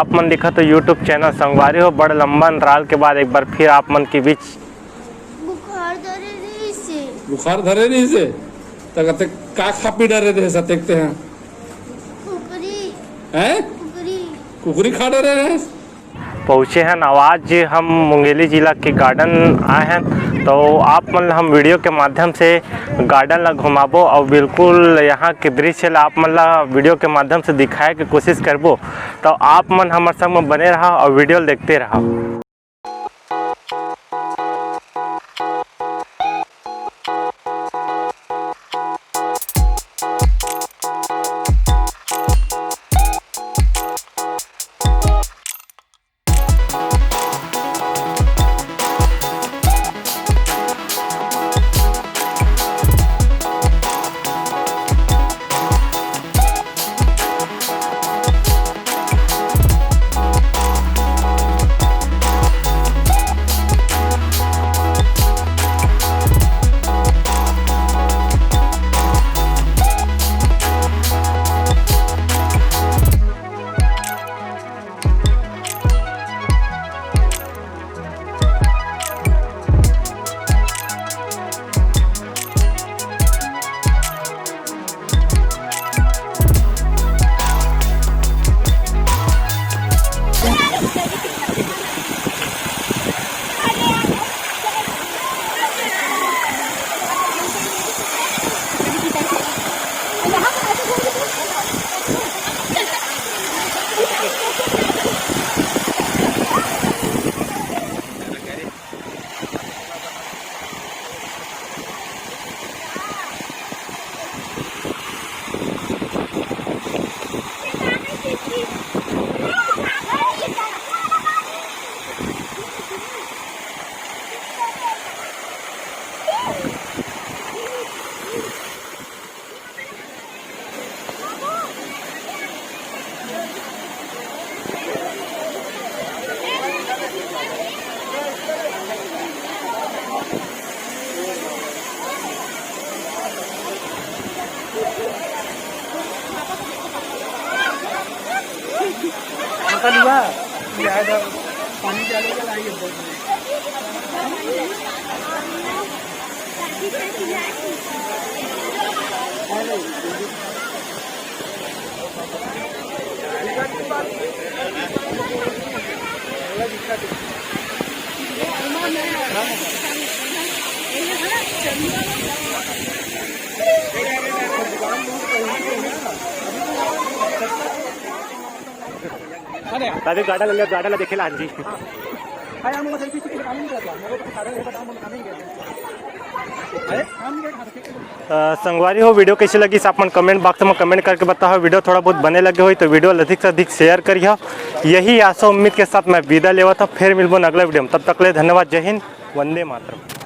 आप मन दिखा तो यूट्यूब चैनल संगवारी हो बड़ लंबा अंतराल के बाद एक बार फिर आप मन के बीच बुखार धरे नहीं से तक का खा पी डरे थे देखते हैं कुकरी खा डरे हैं। पहुँचे हैं आज हम मुंगेली जिला के गार्डन आए हैं, तो आप मन हम वीडियो के माध्यम से गार्डन ला घुमाबो और बिल्कुल यहाँ के दृश्य ला आप मन ला वीडियो के माध्यम से दिखाए के कोशिश करबो। तो आप मन हमारे संग में बने रहा और वीडियो देखते रहा। पानी डालो तो लाइए दादी गार्डन देखे ला जी। संगवारी हो वीडियो कैसी लगी आप मन कमेंट बॉक्स में कमेंट करके बताओ। वीडियो थोड़ा बहुत बने लगे हो तो वीडियो अधिक से अधिक शेयर करिए। यही आशा उम्मीद के साथ मैं विदा लेवा था। फिर मिलबो अगला वीडियो में, तब तक ले धन्यवाद। जय हिंद, वंदे मातरम।